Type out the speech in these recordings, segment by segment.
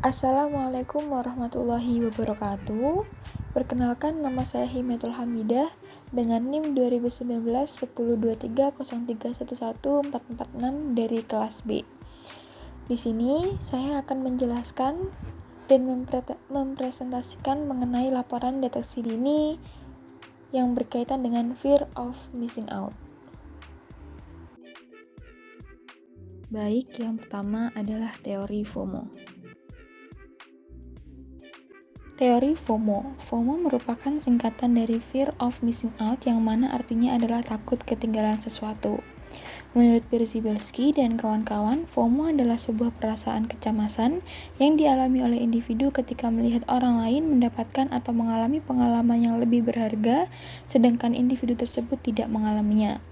Assalamualaikum warahmatullahi wabarakatuh. Perkenalkan, nama saya Himatul Hamidah dengan NIM 2019 102303111446 dari kelas B. Di sini saya akan menjelaskan dan mempresentasikan mengenai laporan deteksi dini yang berkaitan dengan fear of missing out. Baik, yang pertama adalah teori FOMO. Teori FOMO. FOMO merupakan singkatan dari fear of missing out yang mana artinya adalah takut ketinggalan sesuatu. Menurut Berzybelski dan kawan-kawan, FOMO adalah sebuah perasaan kecemasan yang dialami oleh individu ketika melihat orang lain mendapatkan atau mengalami pengalaman yang lebih berharga, sedangkan individu tersebut tidak mengalaminya.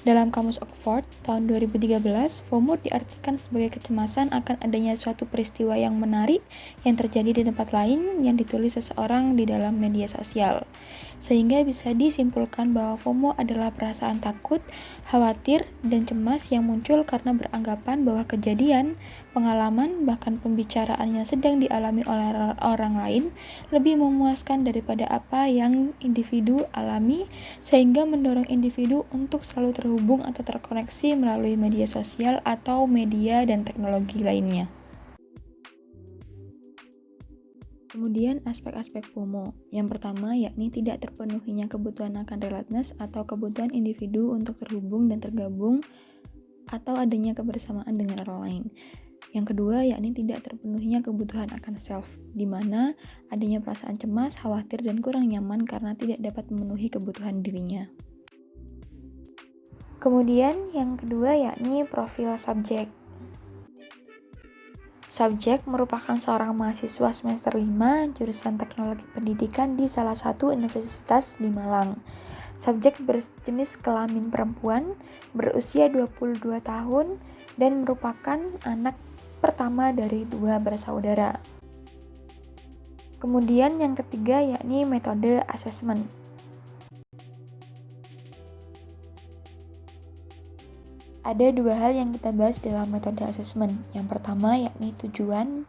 Dalam Kamus Oxford tahun 2013, FOMO diartikan sebagai kecemasan akan adanya suatu peristiwa yang menarik yang terjadi di tempat lain yang ditulis seseorang di dalam media sosial. Sehingga bisa disimpulkan bahwa FOMO adalah perasaan takut, khawatir, dan cemas yang muncul karena beranggapan bahwa kejadian, pengalaman, bahkan pembicaraan yang sedang dialami oleh orang lain lebih memuaskan daripada apa yang individu alami, sehingga mendorong individu untuk selalu terhubung atau terkoneksi melalui media sosial atau media dan teknologi lainnya. Kemudian aspek-aspek FOMO. Yang pertama yakni tidak terpenuhinya kebutuhan akan relatedness atau kebutuhan individu untuk terhubung dan tergabung atau adanya kebersamaan dengan orang lain. Yang kedua yakni tidak terpenuhinya kebutuhan akan self, di mana adanya perasaan cemas, khawatir, dan kurang nyaman karena tidak dapat memenuhi kebutuhan dirinya. Kemudian yang kedua yakni profil subjek. Subjek merupakan seorang mahasiswa semester 5 jurusan Teknologi Pendidikan di salah satu universitas di Malang. Subjek berjenis kelamin perempuan, berusia 22 tahun, dan merupakan anak pertama dari 2 bersaudara. Kemudian yang ketiga yakni metode asesmen. Ada 2 hal yang kita bahas dalam metode asesmen. Yang pertama yakni tujuan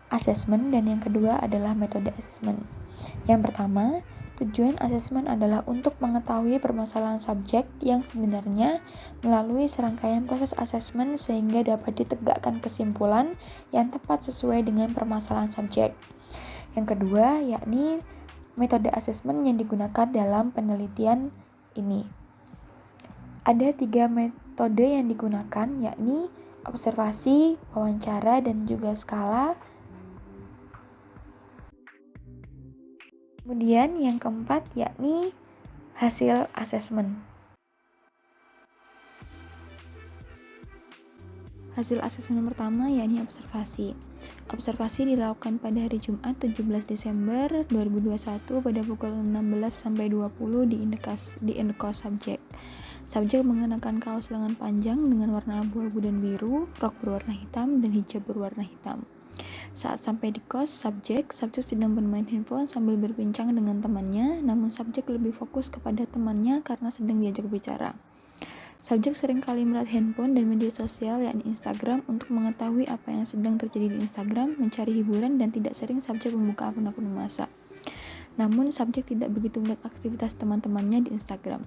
asesmen dan yang kedua adalah metode asesmen. Yang pertama, tujuan asesmen adalah untuk mengetahui permasalahan subjek yang sebenarnya melalui serangkaian proses asesmen sehingga dapat ditegakkan kesimpulan yang tepat sesuai dengan permasalahan subjek. Yang kedua yakni metode asesmen yang digunakan dalam penelitian ini. Ada 3 metode yang digunakan, yakni observasi, wawancara, dan juga skala. Kemudian yang keempat yakni hasil asesmen. Hasil asesmen pertama yakni observasi. Observasi dilakukan pada hari Jumat 17 Desember 2021 pada pukul 16 sampai 20 di indekos subjek. Subjek mengenakan kaos lengan panjang dengan warna abu-abu dan biru, rok berwarna hitam, dan hijab berwarna hitam. Saat sampai di kos subjek sedang bermain handphone sambil berbincang dengan temannya, namun subjek lebih fokus kepada temannya karena sedang diajak bicara. Subjek seringkali melihat handphone dan media sosial yakni Instagram untuk mengetahui apa yang sedang terjadi di Instagram, mencari hiburan, dan tidak sering subjek membuka akun-akun massa. Namun subjek tidak begitu melihat aktivitas teman-temannya di Instagram.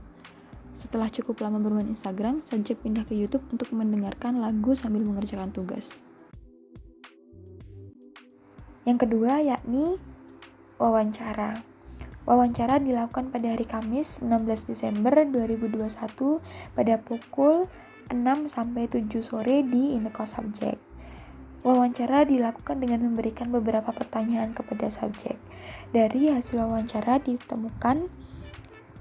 Setelah cukup lama bermain Instagram, subjek pindah ke YouTube untuk mendengarkan lagu sambil mengerjakan tugas. Yang kedua yakni wawancara. Wawancara dilakukan pada hari Kamis 16 Desember 2021 pada pukul 6 sampai 7 sore di indekos subjek. Wawancara dilakukan dengan memberikan beberapa pertanyaan kepada subjek. Dari hasil wawancara ditemukan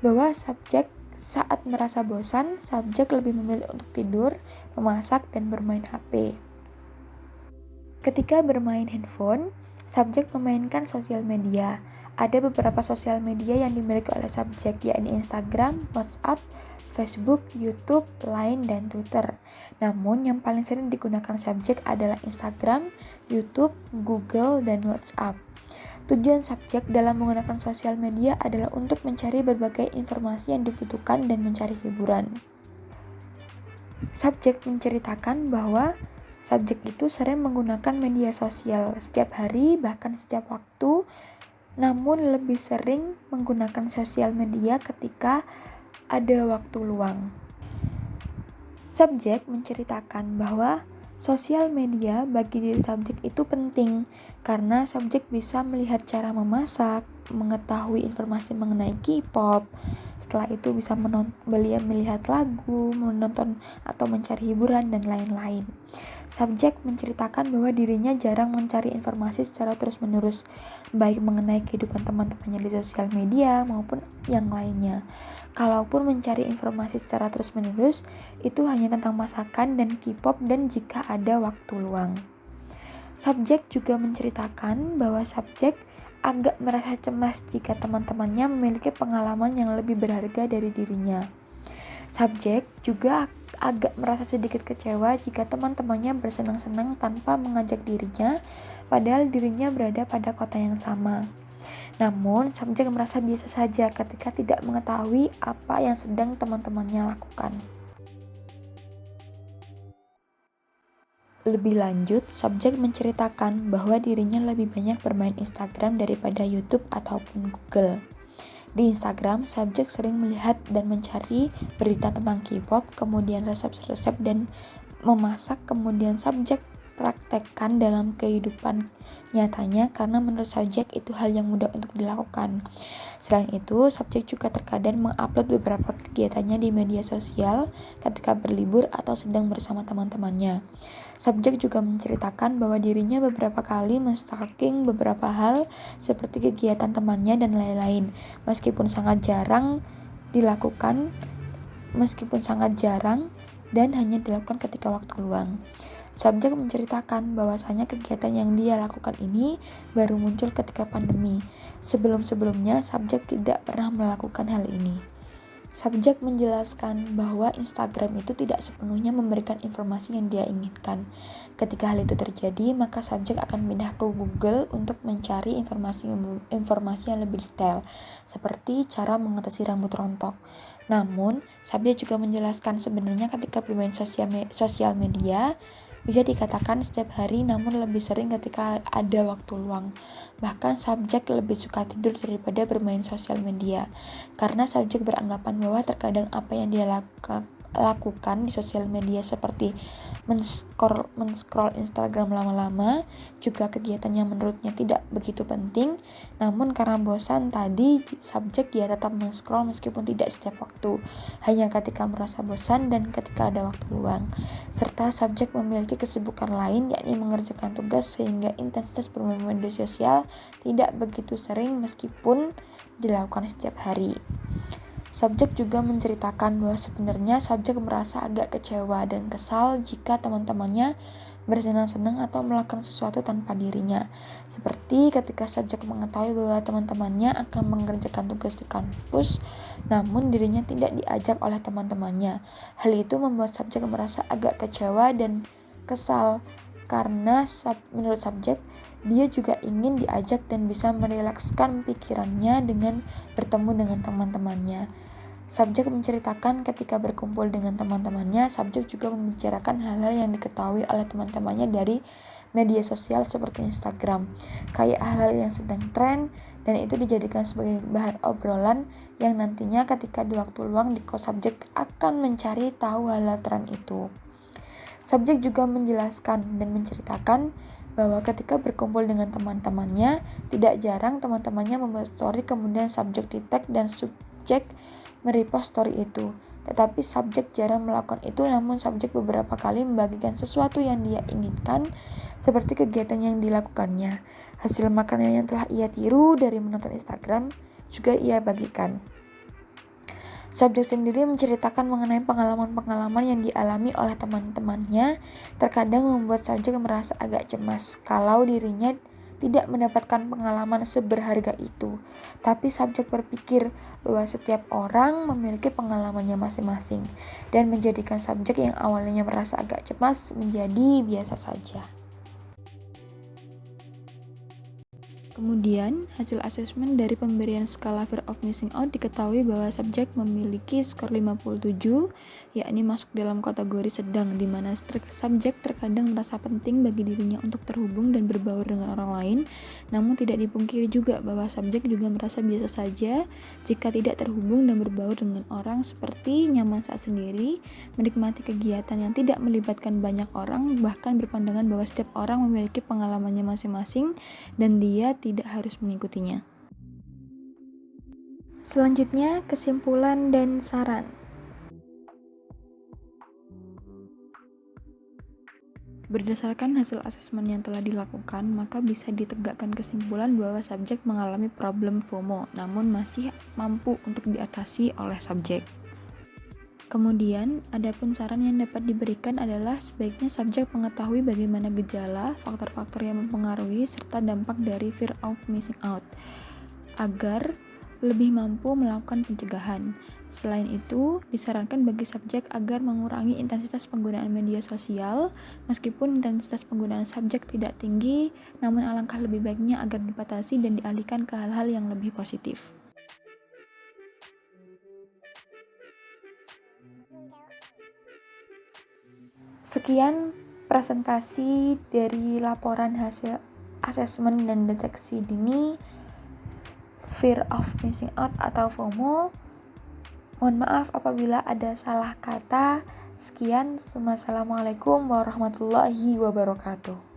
bahwa subjek saat merasa bosan, subjek lebih memilih untuk tidur, memasak, dan bermain HP. Ketika bermain handphone, subjek memainkan sosial media. Ada beberapa sosial media yang dimiliki oleh subjek, yakni Instagram, WhatsApp, Facebook, YouTube, Line, dan Twitter. Namun, yang paling sering digunakan subjek adalah Instagram, YouTube, Google, dan WhatsApp. Tujuan subjek dalam menggunakan sosial media adalah untuk mencari berbagai informasi yang dibutuhkan dan mencari hiburan. Subjek menceritakan bahwa Subjek itu sering menggunakan media sosial setiap hari, bahkan setiap waktu, namun lebih sering menggunakan sosial media ketika ada waktu luang. Subjek menceritakan bahwa sosial media bagi diri subjek itu penting karena subjek bisa melihat cara memasak, mengetahui informasi mengenai K-pop, setelah itu bisa melihat lagu, menonton atau mencari hiburan, dan lain-lain. Subjek menceritakan bahwa dirinya jarang mencari informasi secara terus-menerus, baik mengenai kehidupan teman-temannya di sosial media maupun yang lainnya. Kalaupun mencari informasi secara terus-menerus, itu hanya tentang masakan dan K-pop dan jika ada waktu luang. Subjek juga menceritakan bahwa subjek agak merasa cemas jika teman-temannya memiliki pengalaman yang lebih berharga dari dirinya. Subjek juga agak merasa sedikit kecewa jika teman-temannya bersenang-senang tanpa mengajak dirinya, padahal dirinya berada pada kota yang sama. Namun, subjek merasa biasa saja ketika tidak mengetahui apa yang sedang teman-temannya lakukan. Lebih lanjut, subjek menceritakan bahwa dirinya lebih banyak bermain Instagram daripada YouTube ataupun Google. Di Instagram, subjek sering melihat dan mencari berita tentang K-pop, kemudian resep-resep dan memasak, kemudian subjek praktekkan dalam kehidupan nyatanya karena menurut subjek itu hal yang mudah untuk dilakukan. Selain itu, subjek juga terkadang mengupload beberapa kegiatannya di media sosial ketika berlibur atau sedang bersama teman-temannya. Subjek juga menceritakan bahwa dirinya beberapa kali men-stalking beberapa hal seperti kegiatan temannya dan lain-lain, meskipun sangat jarang dan hanya dilakukan ketika waktu luang. Subjek menceritakan bahwasanya kegiatan yang dia lakukan ini baru muncul ketika pandemi. Sebelum-sebelumnya, subjek tidak pernah melakukan hal ini. Subjek menjelaskan bahwa Instagram itu tidak sepenuhnya memberikan informasi yang dia inginkan. Ketika hal itu terjadi, maka subjek akan pindah ke Google untuk mencari informasi yang lebih detail, seperti cara mengatasi rambut rontok. Namun, subjek juga menjelaskan sebenarnya ketika bermain sosial media, bisa dikatakan setiap hari namun lebih sering ketika ada waktu luang. Bahkan subjek lebih suka tidur daripada bermain sosial media. Karena subjek beranggapan bahwa terkadang apa yang dia lakukan di sosial media seperti men-scroll Instagram lama-lama juga kegiatan yang menurutnya tidak begitu penting, namun karena bosan tadi subjek dia tetap men-scroll meskipun tidak setiap waktu, hanya ketika merasa bosan dan ketika ada waktu luang. Serta subjek memiliki kesibukan lain yakni mengerjakan tugas sehingga intensitas bermain media sosial tidak begitu sering meskipun dilakukan setiap hari. Subjek juga menceritakan bahwa sebenarnya subjek merasa agak kecewa dan kesal jika teman-temannya bersenang-senang atau melakukan sesuatu tanpa dirinya. Seperti ketika subjek mengetahui bahwa teman-temannya akan mengerjakan tugas di kampus, namun dirinya tidak diajak oleh teman-temannya. Hal itu membuat subjek merasa agak kecewa dan kesal karena menurut subjek, dia juga ingin diajak dan bisa merilekskan pikirannya dengan bertemu dengan teman-temannya. Subjek menceritakan ketika berkumpul dengan teman-temannya, subjek juga membicarakan hal-hal yang diketahui oleh teman-temannya dari media sosial seperti Instagram, kayak hal-hal yang sedang tren, dan itu dijadikan sebagai bahan obrolan yang nantinya ketika di waktu luang di kos subjek akan mencari tahu hal-hal tren itu. Subjek juga menjelaskan dan menceritakan bahwa ketika berkumpul dengan teman-temannya, tidak jarang teman-temannya membuat story kemudian subjek di-tag dan subjek merepost story itu. Tetapi subjek jarang melakukan itu, namun subjek beberapa kali membagikan sesuatu yang dia inginkan, seperti kegiatan yang dilakukannya. Hasil makanan yang telah ia tiru dari menonton Instagram juga ia bagikan. Subjek sendiri menceritakan mengenai pengalaman-pengalaman yang dialami oleh teman-temannya, terkadang membuat subjek merasa agak cemas kalau dirinya tidak mendapatkan pengalaman seberharga itu. Tapi subjek berpikir bahwa setiap orang memiliki pengalamannya masing-masing dan menjadikan subjek yang awalnya merasa agak cemas menjadi biasa saja. Kemudian, hasil asesmen dari pemberian skala Fear of Missing Out diketahui bahwa subjek memiliki skor 57, yakni masuk dalam kategori sedang, di mana subjek terkadang merasa penting bagi dirinya untuk terhubung dan berbaur dengan orang lain, namun tidak dipungkiri juga bahwa subjek juga merasa biasa saja jika tidak terhubung dan berbaur dengan orang, seperti nyaman saat sendiri, menikmati kegiatan yang tidak melibatkan banyak orang, bahkan berpandangan bahwa setiap orang memiliki pengalamannya masing-masing dan dia tidak harus mengikutinya. Selanjutnya, kesimpulan dan saran. Berdasarkan hasil asesmen yang telah dilakukan, maka bisa ditegakkan kesimpulan bahwa subjek mengalami problem FOMO, namun masih mampu untuk diatasi oleh subjek. Kemudian, adapun saran yang dapat diberikan adalah sebaiknya subjek mengetahui bagaimana gejala, faktor-faktor yang mempengaruhi, serta dampak dari fear of missing out, agar lebih mampu melakukan pencegahan. Selain itu, disarankan bagi subjek agar mengurangi intensitas penggunaan media sosial, meskipun intensitas penggunaan subjek tidak tinggi, namun alangkah lebih baiknya agar dibatasi dan dialihkan ke hal-hal yang lebih positif. Sekian presentasi dari laporan hasil asesmen dan deteksi dini Fear of Missing Out atau FOMO. Mohon maaf apabila ada salah kata. Sekian, wassalamualaikum warahmatullahi wabarakatuh.